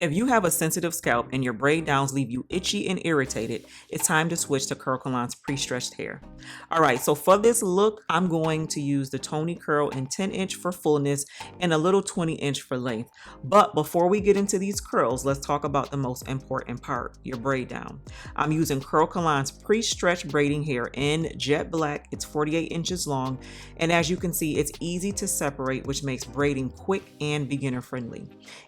If you have a sensitive scalp and your braid downs leave you itchy and irritated, it's time to switch to CurlKalon's pre-stretched hair. All right, so for this look, I'm going to use the Toni Curl in 10-inch for fullness and a little 20-inch for length. But before we get into these curls, let's talk about the most important part, your braid down. I'm using CurlKalon's pre-stretched braiding hair in jet black. It's 48 inches long, and as you can see, it's easy to separate, which makes braiding quick and beginner friendly.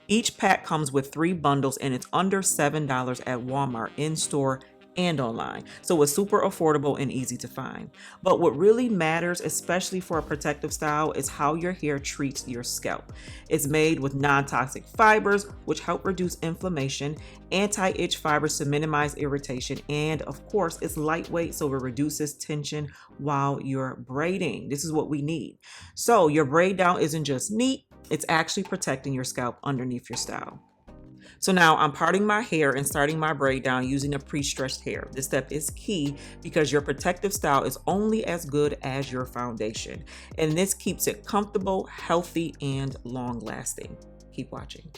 Each pack comes with 3 bundles and it's under $7 at Walmart in store and online. So it's super affordable and easy to find. But what really matters, especially for a protective style, is how your hair treats your scalp. It's made with non-toxic fibers, which help reduce inflammation, anti-itch fibers to minimize irritation, and of course, it's lightweight, so it reduces tension while you're braiding. This is what we need. So your braid down isn't just neat, it's actually protecting your scalp underneath your style. So now I'm parting my hair and starting my braid down using a pre-stretched hair. This step is key because your protective style is only as good as your foundation. And this keeps it comfortable, healthy, and long lasting. Keep watching.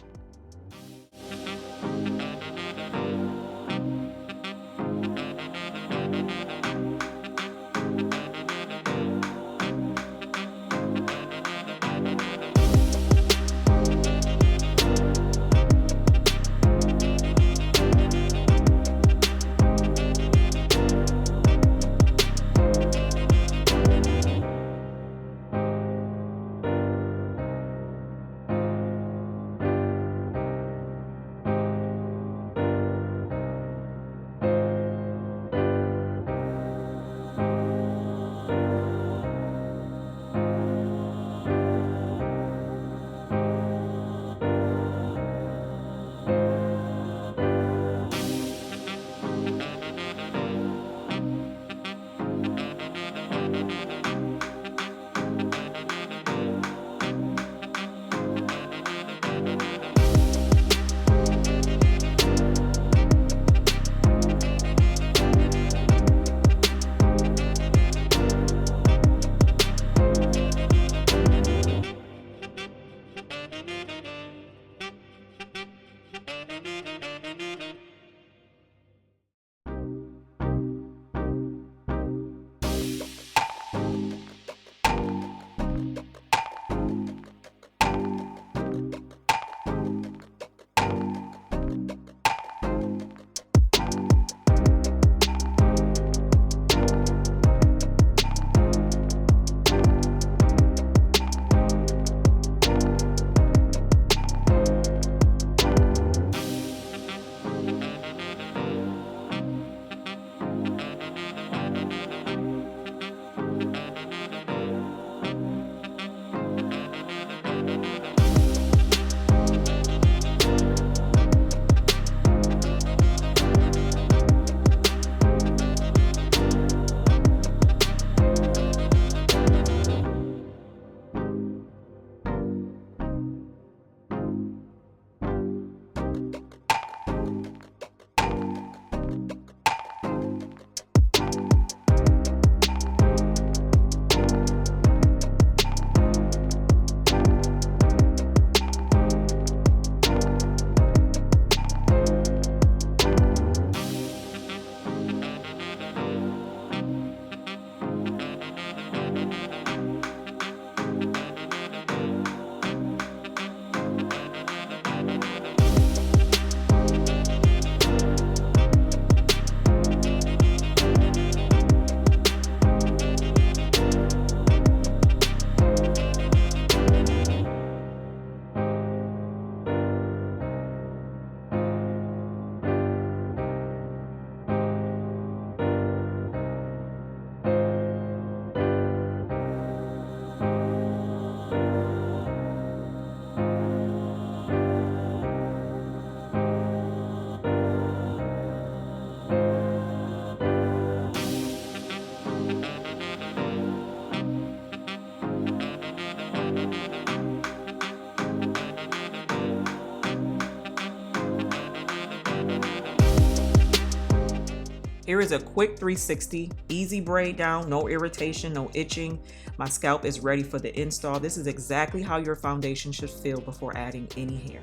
Here is a quick 360, easy braid down, no irritation, no itching. My scalp is ready for the install. This is exactly how your foundation should feel before adding any hair.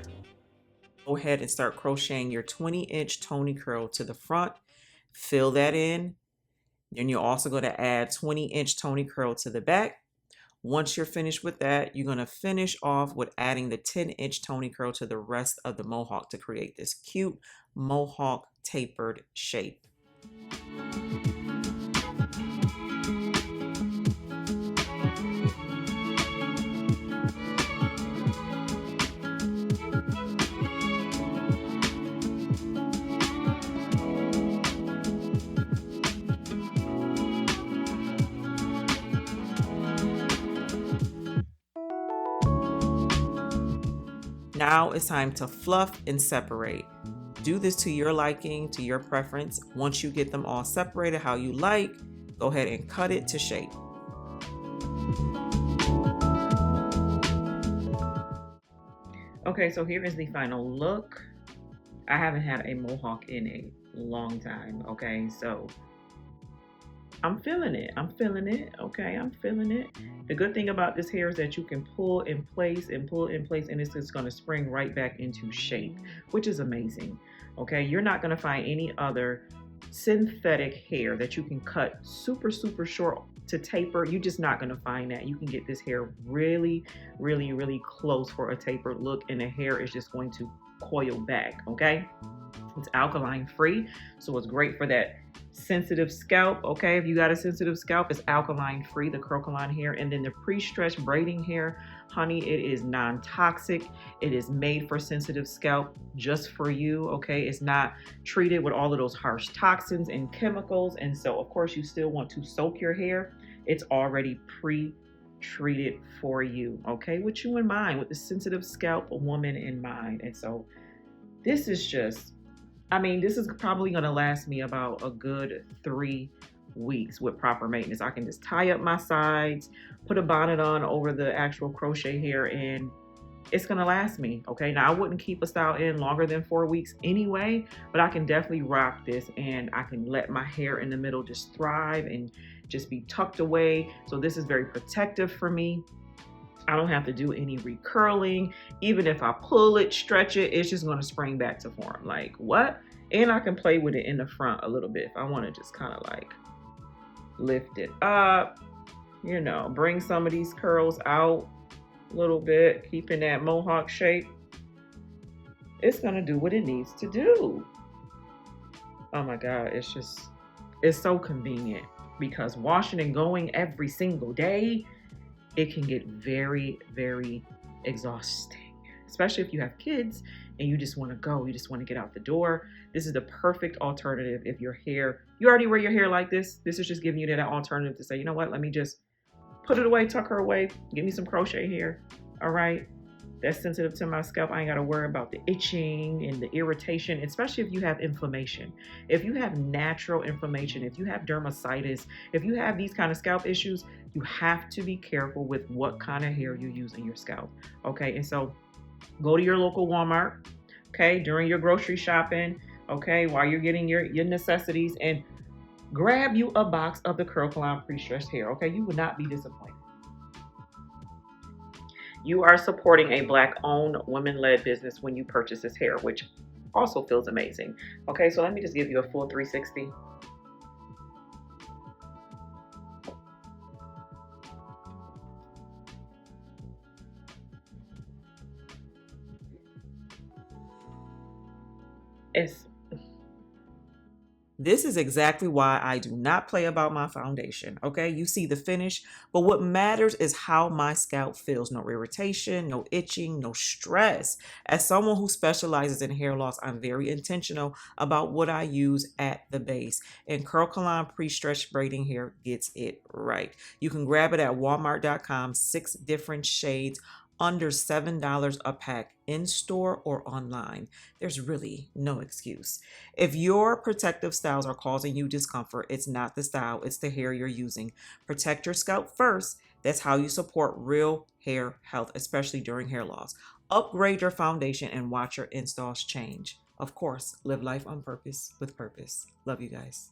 Go ahead and start crocheting your 20-inch Toni curl to the front. Fill that in. Then you're also going to add 20-inch Toni curl to the back. Once you're finished with that, you're going to finish off with adding the 10-inch Toni curl to the rest of the mohawk to create this cute mohawk tapered shape. Now it's time to fluff and separate. Do this to your liking, to your preference. Once you get them all separated how you like, go ahead and cut it to shape. Okay, so here is the final look. I haven't had a mohawk in a long time, okay? So I'm feeling it. I'm feeling it. Okay, I'm feeling it. The good thing about this hair is that you can pull in place and pull in place, and it's just going to spring right back into shape, which is amazing. Okay, you're not going to find any other synthetic hair that you can cut super short to taper. You're just not going to find that. You can get this hair really close for a tapered look, and the hair is just going to coil back. Okay, it's alkaline free, so it's great for that sensitive scalp. Okay, if you got a sensitive scalp, it's alkaline free, the CurlKalon hair. And then the pre-stretched braiding hair, honey, it is non-toxic. It is made for sensitive scalp, just for you. Okay, it's not treated with all of those harsh toxins and chemicals. And so of course you still want to soak your hair. It's already pre-treated for you, okay, with you in mind, with the sensitive scalp woman in mind. And so this is just, I mean, this is probably going to last me about a good 3 weeks with proper maintenance. I can just tie up my sides, put a bonnet on over the actual crochet hair, and it's going to last me. Okay, now I wouldn't keep a style in longer than 4 weeks anyway, but I can definitely rock this, and I can let my hair in the middle just thrive and just be tucked away. So this is very protective for me. I don't have to do any recurling. Even if I pull it, stretch it, it's just going to spring back to form. Like, what? And I can play with it in the front a little bit if I want to just kind of like lift it up, you know, bring some of these curls out a little bit, keeping that mohawk shape. It's going to do what it needs to do. Oh my God, it's so convenient, because washing and going every single day, it can get very exhausting, especially if you have kids and you just want to go, you just want to get out the door. This is the perfect alternative. If your hair, you already wear your hair like this is just giving you that alternative to say, you know what, let me just put it away, tuck her away, give me some crochet hair. All right, that's sensitive to my scalp. I ain't got to worry about the itching and the irritation, especially if you have inflammation. If you have natural inflammation, if you have dermatitis, if you have these kind of scalp issues, you have to be careful with what kind of hair you use in your scalp. Okay, and so go to your local Walmart, okay, during your grocery shopping, okay, while you're getting your necessities, and grab you a box of the CurlKalon pre-stretched hair. Okay, you would not be disappointed. You are supporting a Black-owned, women-led business when you purchase this hair, which also feels amazing. Okay, so let me just give you a full 360. This is exactly why I do not play about my foundation. Okay, you see the finish, but what matters is how my scalp feels. No irritation, no itching, no stress. As someone who specializes in hair loss, I'm very intentional about what I use at the base. And CurlKalon pre-stretched braiding hair gets it right. You can grab it at walmart.com, 6 different shades, under $7 a pack, in store or online. There's really no excuse. If your protective styles are causing you discomfort, it's not the style, it's the hair you're using. Protect your scalp first. That's how you support real hair health, especially during hair loss. Upgrade your foundation and watch your installs change. Of course, live life on purpose with purpose. Love you guys.